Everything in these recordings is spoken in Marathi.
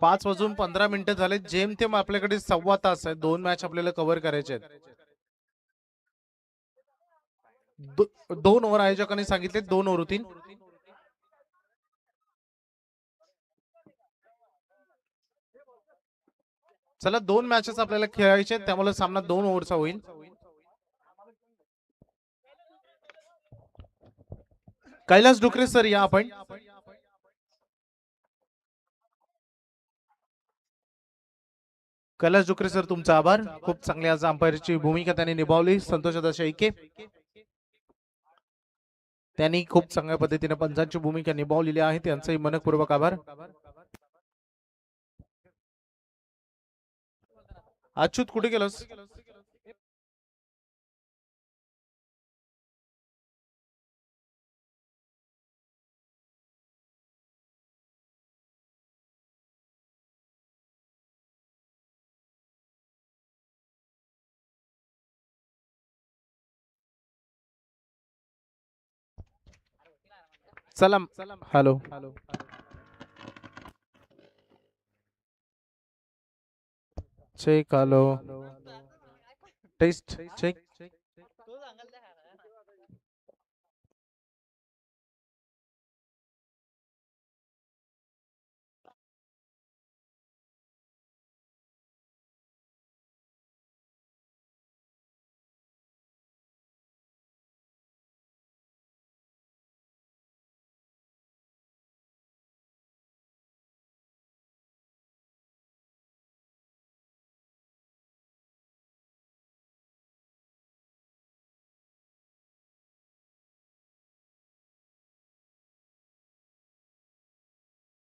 5:15 झाले. जेमतेम आपल्याकडे 1.25 तास आहे. 2 मॅच आपल्याला कव्हर करायचे आहेत. 2 ओव्हर आयोजकांनी सांगितले 2 ओव्हर होतील. चला 2 मॅचेस आपल्याला खेळायचे आहेत, त्यामुळे सामना 2 ओव्हरचा होईल. कैलास डुकरे सर या आपण. कैलास डुकरे सर तुमचा आभार. खूप चांगली आज अंपायरची भूमिका त्यांनी निभावली. संतोष शेळके त्यांनी खूप चांगल्या पद्धतीने पंचांची भूमिका निभावलेली आहे. त्यांचाही मनपूर्वक आभार. अच्युत कुठे गेलास? चला hello check. Hello test check.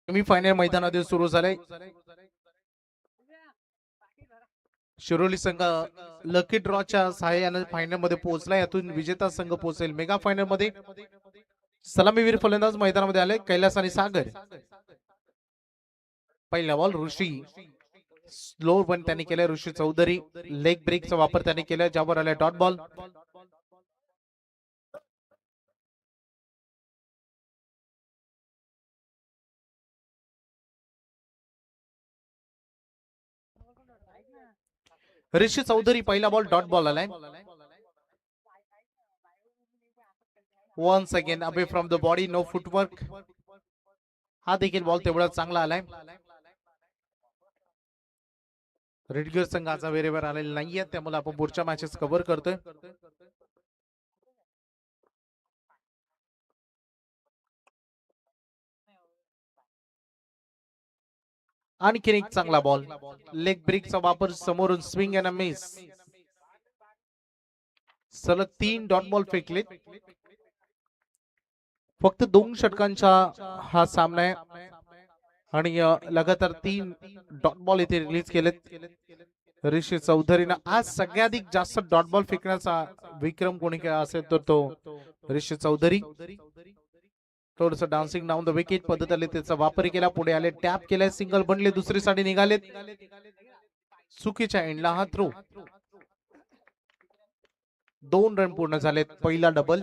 Semifinal मैदानात सुरू झाले. शिरोली संघ लकी ड्रॉच्या सहाय्याने फायनल मध्ये पोहोचला. यातून विजेता संघ पोहोचेल मेगा फायनल मध्ये. सलामीवीर फलंदाज मैदानामध्ये आले कैलास आणि सागर. पहिला बॉल ऋषी स्लो पण त्यांनी केलं. ऋषी चौधरी लेग ब्रेकचा वापर त्यांनी केला, ज्यावर आला डॉट बॉल. ऋषी चौधरी पहिला बॉल डॉट बॉल आलाय. Once again away from the body, no footwork. हा देखील बॉल तेवढा चांगला आलाय. रेडगर संघाचा वेरेवर आलेला नाहीये, त्यामुळे आपण पुढच्या मॅचेस कव्हर करतोय. आणखीन एक चांगला बॉल. लेग ब्रेकचा वापर, समोरून स्विंग अँड मिस. सलग 3 डॉट बॉल फेकले. फक्त 2 षटकांचा हा सामना आहे आणि लगातार 3 डॉट बॉल इथे रिलीज केलेत. ऋषी चौधरीनं आज सगळ्याधिक जास्त डॉट बॉल फेकण्याचा विक्रम कोणी असेल तर तो ऋषी चौधरी. थोडस डान्सिंग डाऊन द विकेट पद्धतीने त्याचा वापर केला. पुढे आले, टॅप केलाय, सिंगल बनले, दुसरी साठी निघालेत. चुकीच्या एंडला हा थ्रो. 2 रन पूर्ण झालेत. पहिला डबल.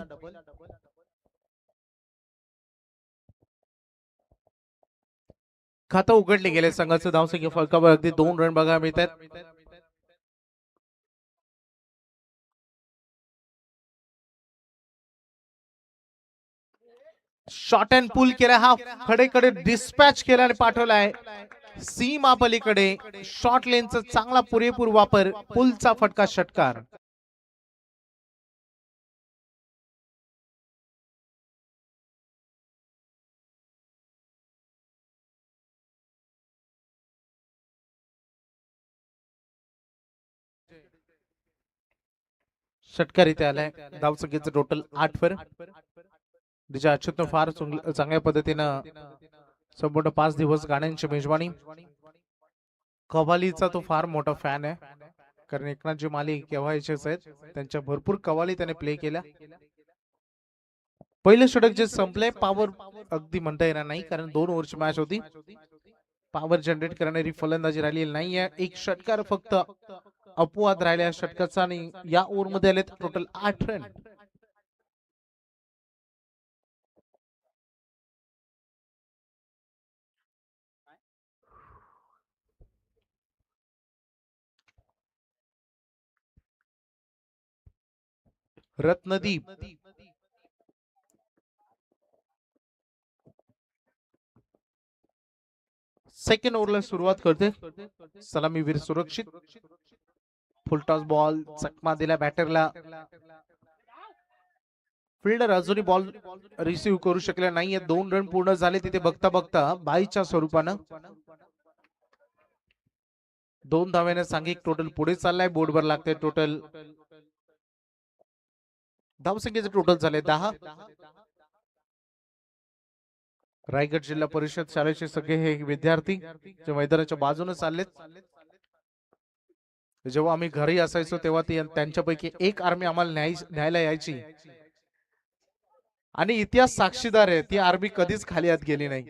खातं उघडले गेले संघाचं. धावसंख्या फलकावर अगदी 2 रन बघायला मिळतात. शॉट अँड पुल केला. हा कडेकडे डिस्पॅच केला आणि पाठवलाय सीमा पलीकडे. शॉर्ट लेनचा चांगला पुरेपूर वापर, पुलचा फटका, षटकार. षटकार इथे आलाय. धावसंख्येचं टोटल 8 वर. तिच्या अच्युतनं फार चांगल्या पद्धतीनं संपूर्ण 5 दिवस गाण्यांची मेजवानी. कव्वालीचा तो फार मोठा फॅन आहे, कारण एकनाथजी माली केव्हाचेच आहेत. त्यांच्या भरपूर कव्वाली त्याने प्ले केल्या. पहिलं षटक जे संपलंय, पॉवर अगदी म्हणता येणार नाही, कारण 2 ओव्हरची मॅच होती. पॉवर जनरेट करणारी फलंदाजी राहिलेली नाहीये. एक षटकार फक्त अपवाद राहिल्या षटकाचा आणि या ओव्हर मध्ये आले टोटल 8 रन. रत्नदीप सेकंड ओव्हरला सुरुवात करते. सलामीवीर सुरक्षित. फुलटॉस बॉल चकमा दिला बॅटरला. फिल्डर अजूनही बॉल रिसीव्ह करू शकले नाहीये. 2 रन पूर्ण झाले तिथे बघता बघता 22च्या स्वरूपानं. 2 धाव्याने सांघिक टोटल पुढे चाललाय. बोर्डवर लागते टोटल धावसंख्येचे टोटल झाले 10. रायगड जिल्हा परिषद शाळेचे सगळे हे विद्यार्थी जे मैदानाच्या बाजूने चाललेत. जेव्हा आम्ही घरी असायचो तेव्हा त्यांच्यापैकी एक आर्मी आम्हाला न्यायला यायची आणि इतिहास साक्षीदार आहे, ती आर्मी कधीच खाली हात गेली नाही.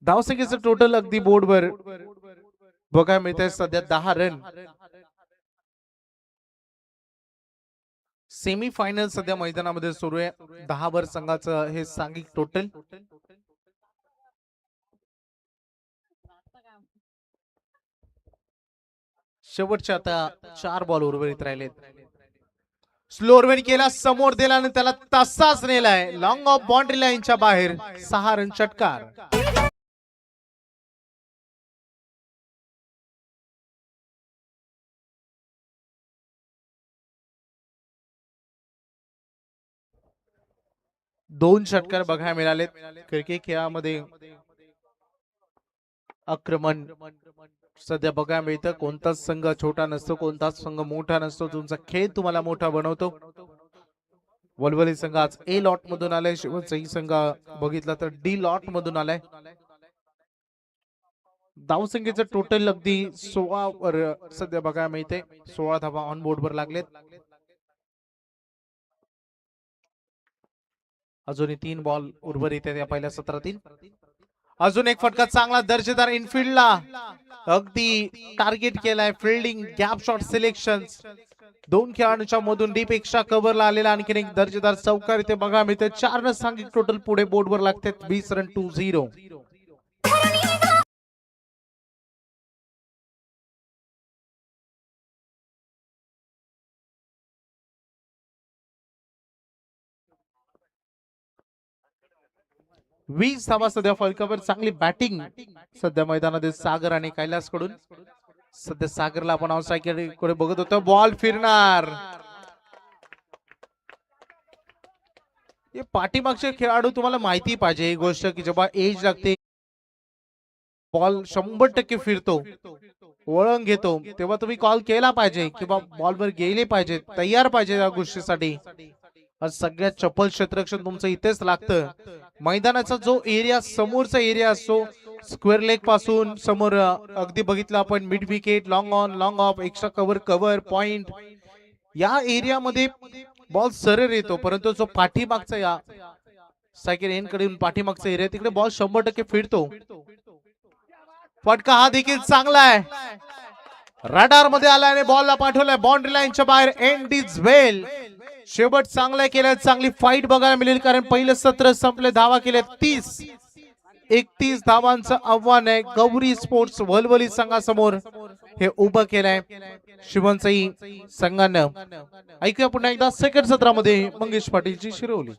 धावसंख्येचं टोटल अगदी बोर्डवर बघायला मिळतंय सध्या 10 रन. सेमी फायनल सध्या मैदानामध्ये सुरू आहे. 10 वर संघाचं हे सांघिक टोटल. शेवटचे आता 4 बॉल उर्वरित राहिलेत. स्लोअरवेन केला, समोर दिला आणि त्याला तसाच नेलाय. लॉंग ऑफ बाउंड्री लाईनच्या बाहेर. 6 रन षटकार. दोन षटकार बघायला मिळालेत. क्रिकेट खेळामध्ये आक्रमण सध्या बघायला मिळतं. कोणताच संघ छोटा नसतो, कोणताच संघ मोठा नसतो. तुमचा खेळ तुम्हाला मोठा बनवतो. वलवली संघ आज ए लॉट मधून आलाय. शिवचाही संघ बघितला तर डी लॉट मधून आलाय. धावसंख्येचं टोटल अगदी 16 वर सध्या बघायला मिळते. 16 धावा ऑन बोर्ड वर लागलेत. अजूनही 3 बॉल उर्वरित आहेत या पहिल्या सत्रातील. अजून एक फटका चांगला दर्जेदार इनफिल्डला अगदी टार्गेट केलाय. फिल्डिंग गॅप शॉट सिलेक्शन 2 खेळाडूंच्या मधून डीप एक्स्ट्रा कव्हरला आलेला आणखी एक दर्जेदार चौकार इथे बघा मिळते. 4 रन सांघिक टोटल पुढे बोर्डवर लागतात. 20 रन टू 0. वीस धावा सध्या फलकावर. चांगली बॅटिंग सध्या मैदानात सागर आणि कैलास कडून. सध्या सागरला आपण आउटसाइडकडे बघत होतो. बॉल फिरणार. हे पाठीमागचे खेळाडू तुम्हाला माहिती पाहिजे ही गोष्ट की जेव्हा एज लागते बॉल 100% फिरतो, वळण घेतो, तेव्हा तुम्ही कॉल केला पाहिजे किंवा बॉलवर गेले पाहिजे, तयार पाहिजे या गोष्टीसाठी. सगळ्यात चपल क्षेत्ररक्षण तुमचं इथेच लागतं. मैदानाचा जो एरिया समोरचा एरिया असतो स्क्वेअर लेग पासून समोर अगदी बघितलं आपण mid wicket, long on, long of, extra cover point, या एरियामध्ये बॉल सरळ येतो. परंतु जो पाठीमागचा या सायकल एन कडून पाठीमागचा एरिया तिकडे बॉल 100% फिरतो. फटका हा देखील चांगला आहे. रडार मध्ये आला आणि बॉलला पाठवलाय बाउंड्री लाईनच्या बाहेर. एंड इज वेल. शेवट चांगला केला. चांगली फाईट बघायला मिळेल कारण पहिलं सत्र संपले. धावा केले 31 धावांचं आव्हान आहे गौरी स्पोर्ट्स वलवली संघासमोर हे उभं केलंय शिवनसाई संघानं. ऐकूया पुन्हा एकदा सेकंड सत्रामध्ये मंगेश पाटीलची शिरोली.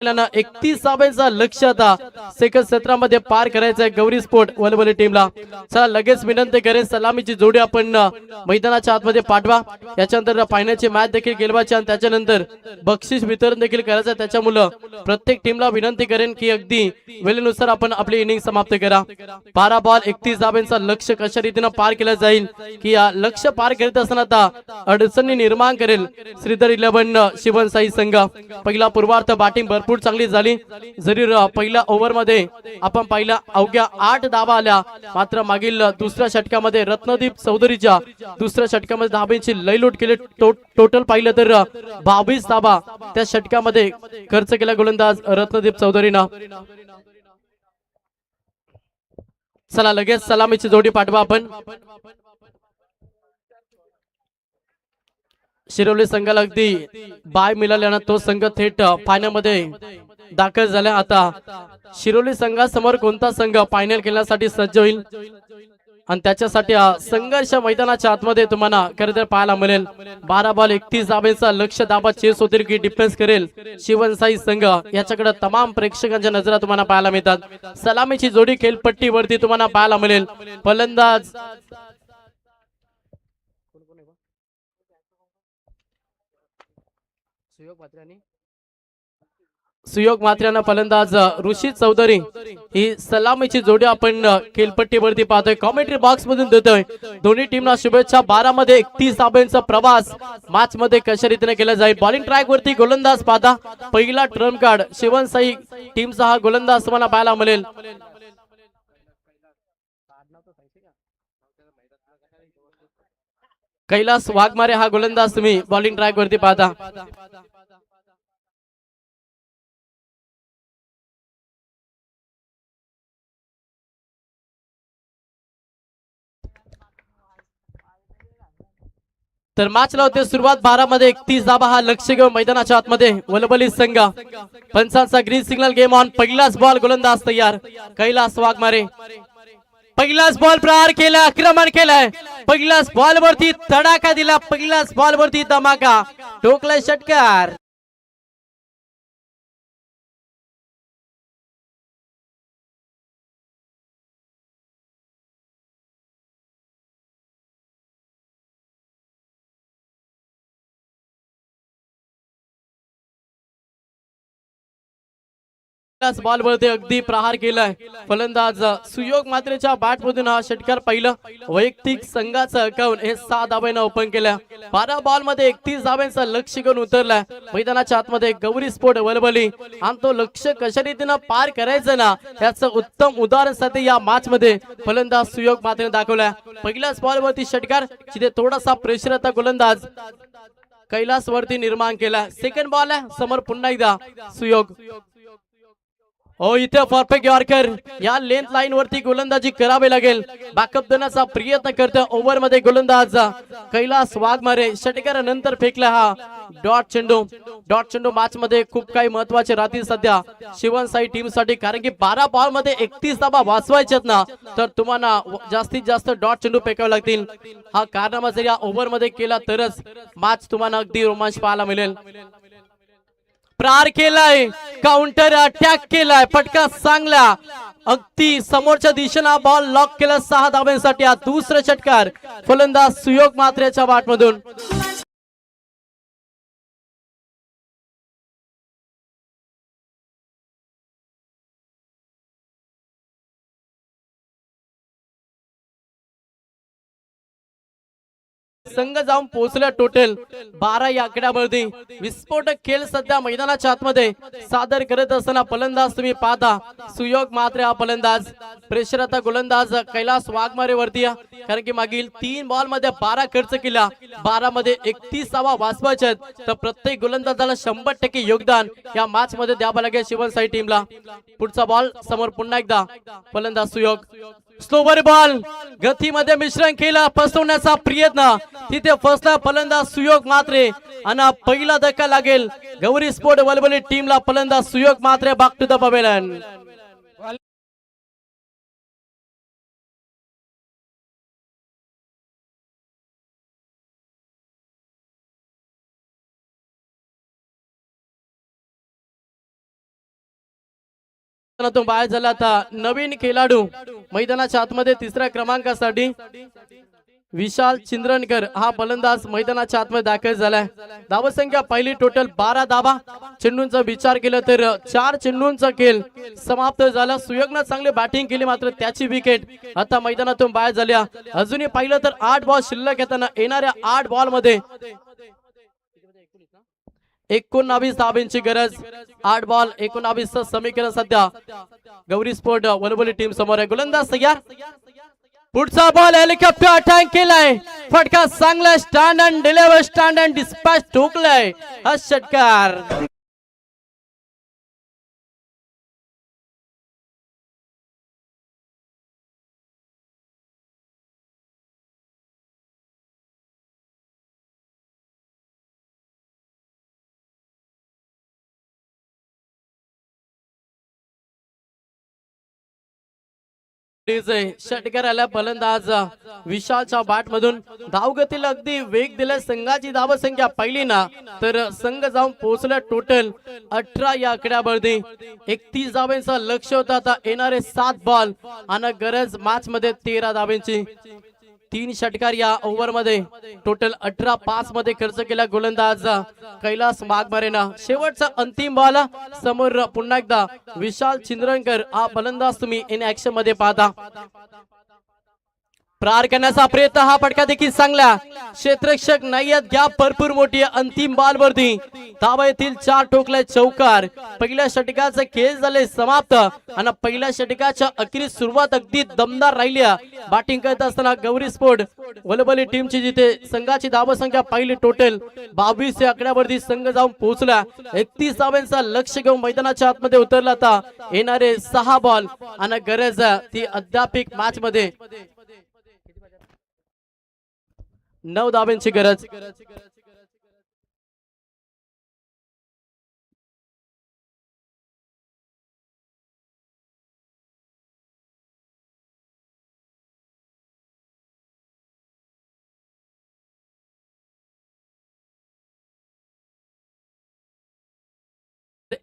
आपल्याला 31 धाब्यांचा लक्ष्य आता सेकंड सत्रामध्ये पार करायचं आहे गौरी स्पोर्ट वलवली टीमला. चला लगेच विनंती करेन सलामीची जोडी आपण मैदानाच्या आतमध्ये पाठवा. याच्यानंतर फायनलची मॅच देखील खेळवायची आणि त्याच्यानंतर बक्षीस वितरण देखील करायचं. त्याच्यामुळे प्रत्येक टीमला विनंती करेन की अगदी वेळेनुसार आपण आपली इनिंग समाप्त करा. 12 बॉल 31 धाब्यांचा लक्ष्य कशा रीतीने पार केलं जाईल की या लक्ष्य पार करत असताना आता अडचणी निर्माण करेल श्रीधर 11 शिवनसाई संघ. पहिला पूर्वार्ध बॅटिंग भरपूर चांगली झाली. जरी पहिल्या ओव्हर मध्ये आपण पहिला अवघ्या 8 धावा आल्या, मात्र मागील दुसऱ्या षटकामध्ये रत्नदीप चौधरीच्या दुसऱ्या षटकामध्ये धाब्यांची लयलूट केली. टोटल पाहिलं तर 22 धाबा त्या षटकामध्ये खर्च केला गोलंदाज रत्नदीप चौधरीनं. चला लगेच सलामीची जोडी पाठवा आपण. शिरोली संघाला अगदी बाय मिळाल्यानं तो संघ थेट फायनल मध्ये दाखल झाला. आता शिरोली संघासमोर कोणता संघ फायनल खेळण्यासाठी सज्ज होईल आणि त्याच्यासाठी संघर्ष मैदानाच्या आतमध्ये तुम्हाला खरं तर पाहायला मिळेल. 12 बॉल 31 धाब्यांचा लक्ष्य दाबा चेस होतील की डिफेन्स करेल शिवनसाई संघ, याच्याकडे तमाम प्रेक्षकांच्या नजरा तुम्हाला पाहायला मिळतात. सलामीची जोडी खेळपट्टीवरती तुम्हाला पाहायला मिळेल. फलंदाज सुयोग मात्र्यानं फलंदाज ऋषी चौधरी ही सलामीची जोडी आपण खेळपट्टीवरती पाहतोय. कॉमेंट्री बॉक्स मधून देतोय. दोन्ही टीमला शुभेच्छा. 12 मध्ये 31 धाब्यांचा प्रवास मॅच मध्ये कशा रीतीने केला जाईल. बॉलिंग ट्रॅक वरती गोलंदाज पाहता. पहिला ट्रम्प कार्ड शिवनसाई टीमचा हा गोलंदाज तुम्हाला पाहायला मिळेल. कैलास वाघमारे हा गोलंदाज तुम्ही बॉलिंग ट्रॅक वरती पाहता. तर मॅचला होते सुरुवात. 12 मध्ये 31 धाबा हा लक्ष्य घेऊन मैदानाच्या आतमध्ये वलबली संघ. पंचांचा ग्रीन सिग्नल गेम ऑन. पहिलाच बॉल गोलंदाज तयार कैलास वाघमारे. पहिलाच बॉल प्रहार केला, आक्रमण केलाय. पहिलाच बॉल वरती तडाखा दिला. पहिलाच बॉल वरती धमाका ठोकलाय षटकार. बॉल वरती अगदी प्रहार केलाय फलंदाज सुयोग मात्रेच्या बॅट मधून हा षटकार पहिलं. वैयक्तिक संघाचं अकाउंट हे 6 धाब्यानं ओपन केल्या. 12 बॉल मध्ये 31 धाब्यांचा लक्ष्य घेऊन उतरलाय मैदानाच्या आतमध्ये गौरी स्पोर्ट वलबली. आणि तो लक्ष्य कशा रीतीनं पार करायचं ना याचं उत्तम उदाहरण सध्या या मॅच मध्ये फलंदाज सुयोग मात्रेने दाखवलाय. पहिल्याच बॉल वरती षटकार, जिथे थोडासा प्रेशर आता गोलंदाज कैलास वरती निर्माण केला. सेकंड बॉल आहे समोर पुन्हा एकदा सुयोग. हो इथे परफेक्ट यॉर्कर. या लेंथ लाईन वरती गोलंदाजी करावी लागेल. बॅकअप देण्याचा प्रयत्न करतो ओव्हर मध्ये गोलंदाज कैलास वाघमारे. षटकारानंतर फेकला हा डॉट चेंडू. डॉट चेंडू मॅच मध्ये खूप काही महत्वाचे राहतील सध्या शिवनसाई टीम साठी, कारण की 12 बॉल मध्ये 31 धाबा वाचवायच्यात ना तर तुम्हाला जास्तीत जास्त डॉट चेंडू फेकावे लागतील. हा कारनामा जर या ओव्हर मध्ये केला तरच मॅच तुम्हाला अगदी रोमांच पाहायला मिळेल. प्रहार केलाय, काउंटर अटॅक केलाय, फटका चांगला अगदी समोरच्या दिशेला बॉल लॉक केला 6 धाब्यांसाठी. हा दुसरा षटकार फलंदाज सुयोग मात्रेच्या बॅट मधून. संघ जाऊन पोहोचला. टोटल 12 या आकड्यामध्ये विस्फोटक खेळ सध्या मैदानाच्या आतमध्ये सादर करत असताना फलंदाज तुम्ही पाहता सुयोग मात्रे हा फलंदाज. प्रेशर आता गोलंदाज कैलास वाघमारे वरती, कारण की मागील 3 बॉल मध्ये 12 खर्च केला. 12 मध्ये 31 धावा वाचवायच्या तर प्रत्येक गोलंदाजाला 100% योगदान या मॅच मध्ये द्यावं लागेल शिवनसाई टीमला. पुढचा बॉल समोर पुन्हा एकदा फलंदाज सुयोग. स्लोवर बॉल गतीमध्ये मिश्रण केला, फसवण्याचा प्रयत्न तिथे फसला फलंदाज सुयोग मात्रे. आणि पहिला धक्का लागेल गौरी स्पोर्ट वलबली टीमला. फलंदाज सुयोग मात्रे बॅक टू द पवेलियन. मैदानातून बाहेर झाला आता नवीन खेळाडू मैदानाच्या आतमध्ये तिसऱ्या क्रमांकासाठी विशाल चिंद्रनकर हा फलंदाज मैदानाच्या आतमध्ये दाखल झालाय। धावसंख्या पहिली टोटल 12 धावा। चेंडूंचा विचार केला तर 4 चेंडूंचा खेळ समाप्त झाला। सुयोगनं चांगली बॅटिंग केली मात्र त्याची विकेट आता मैदानातून बाहेर झाल्या। अजूनही पाहिलं तर 8 बॉल शिल्लक येताना येणाऱ्या 8 बॉल मध्ये 19 धाब्यांची गरज। 8 बॉल 19 समीकरण सध्या गौरी स्पोर्ट वलवली टीम समोर आहे। गोलंदाज तयार, पुढचा बॉल हेलिकॉप्टर अटॅक केलाय, फटका चांगला stand and deliver stand and dispatch ठोकलाय हा षटकार। षटकाराला फलंदाज विशालच्या बॅट मधून धावगतीला अगदी वेग दिला। संघाची धावसंख्या पहिली ना तर संघ जाऊन पोहोचला टोटल 18 या आकड्यावरती। 31 धावांचा लक्ष होता। आता येणारे 7 बॉल आणि गरज मॅच मध्ये 13 धावांची। 3 षटकार या ओव्हर मध्ये टोटल 18-5 मध्ये खर्च केला गोलंदाज कैलास वाघमारेनं। शेवटचा अंतिम बॉल समोर पुन्हा एकदा विशाल चिंद्रनकर हा फलंदाज तुम्ही इन ऍक्शन मध्ये पाहता। प्रहार करण्याचा प्रयत्न, हा फटका देखील चांगला, क्षेत्ररक्षक नाही आहेत, गॅप भरपूर मोठी आहे। अंतिम बॉल वरती धावा येथील 4 ठोकले चौकार। पहिल्या षटकाचा खेळ झाले समाप्त आणि पहिल्या षटकाच्या अखेरी सुरुवात अगदी दमदार राहिली। बॅटिंग करत असताना गौरी स्पोर्ट वलवली टीमची जिथे संघाची धावसंख्या पहिली टोटल 22 या आकड्यावरती संघ जाऊन पोहोचला। 31 धावांचा लक्ष घेऊन मैदानाच्या आतमध्ये उतरला। आता येणारे 6 बॉल आणि गरज ती अद्यापिक मॅच मध्ये 9 धावांची गरज।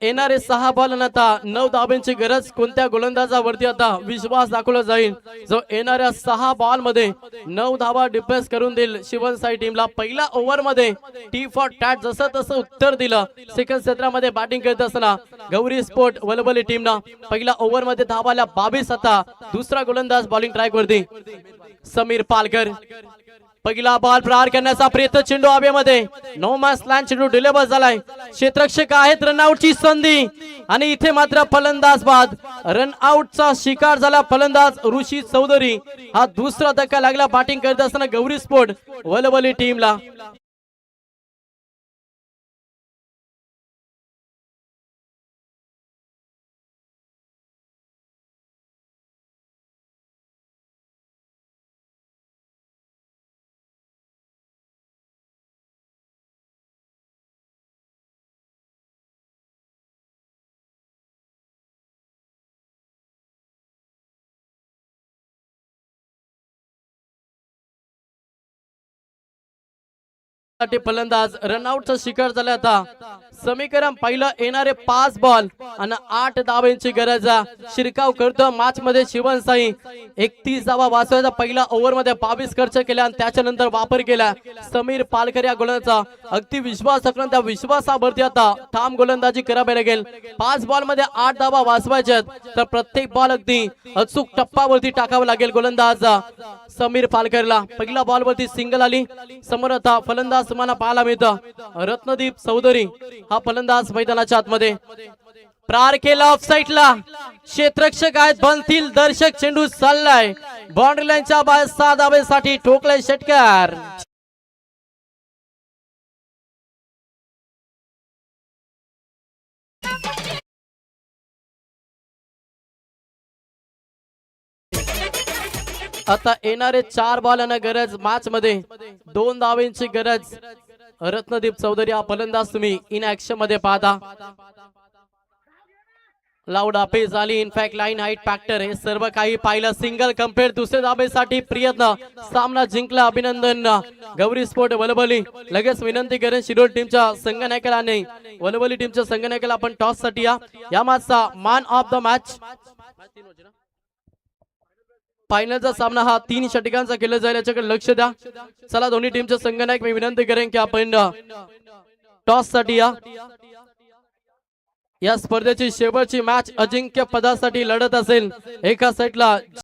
येणारे 6 बॉल आणि आता 9 धावांची गरज। कोणत्या गोलंदाजावरती आता विश्वास दाखवला जाईल जो येणाऱ्या 6 बॉल मध्ये 9 धावा डिफेन्स करून देईल शिवनसाई टीमला। पहिल्या ओव्हर मध्ये टी फॉर टॅट जसं तसं उत्तर दिलं। सेकंड क्षेत्रामध्ये बॅटिंग करत असताना गौरी स्पोर्ट वलवली टीमला पहिल्या ओव्हर मध्ये धावाला 22। आता दुसरा गोलंदाज बॉलिंग ट्रॅक वरती समीर पालकर। पहिला बॉल प्रहार करण्याचा प्रयत्न, चेंडू हवेमध्ये, नो मॅच लँड, चेंडू डिलिव्हर झालाय। क्षेत्ररक्षक आहेत, रनआउटची संधी आणि इथे मात्र फलंदाज बाद। रनआउटचा शिकार झाला फलंदाज ऋषी चौधरी। हा दुसरा धक्का लागला बॅटिंग करत असताना गौरी स्पोर्ट वलवली टीमला। फलंदाज रनआउटचा शिकार झाला। आता समीकरण पहिलं येणारे 5 बॉल आणि 8 धावांची गरज। शिरकाव करतो मॅच मध्ये शिवनसाई। 31 धावा वाचवायचा पहिला ओव्हर मध्ये 22 खर्च केला आणि त्याच्यानंतर वापर केला समीर पालकर या गोलंदाजाचा। अगदी विश्वास असणं, त्या विश्वासावरती आता ठाम गोलंदाजी करावी लागेल। 5 बॉल मध्ये 8 धावा वाचवायच्यात तर प्रत्येक बॉल अगदी अचूक टप्पावरती टाकावा लागेल गोलंदाज समीर पालकरला। पहिल्या बॉल वरती सिंगल आली। समोर आता फलंदाज तुम्हाला पाहायला मिळतं रत्नदीप चौधरी हा फलंदाज मैदानाच्या आतमध्ये। प्रहार केला ऑफ साइडला, क्षेत्ररक्षक आहेत, बनतील दर्शक, चेंडू चाललाय बाउंड्री लाईनच्या बाहेर। 6 धावेसाठी ठोकलाय षटकार। आता येणारे 4 बॉल आणि गरज मॅच मध्ये 2 धावांची गरज। रत्नदीप चौधरी हा फलंदाज तुम्ही इन ऍक्शन मध्ये पाहता। लाऊड अपील झाली. इनफॅक्ट लाईन हाईट फॅक्टर हे सर्व काही पाहिलं. सिंगल कम्पेअर दुसऱ्या धाबेसाठी प्रयत्न, सामना जिंकला. अभिनंदन गौरी स्पोर्ट वलवली. लगेच विनंती करेन शिरोळ टीमच्या संघनायकाला आणि वलवली टीमच्या संघनायकाला आपण टॉस साठी या मॅचचा मॅन ऑफ द मॅच. फायनलचा सामना हा 3 षटकांचा केला जाईल याच्याकडे लक्ष द्या. चला दोन्ही टीमचे संघनायक मी विनंती करेन की आपण टॉस साठी या स्पर्धेची शेवटची मॅच अजिंक्य पदासाठी लढत असेल. एका साईडला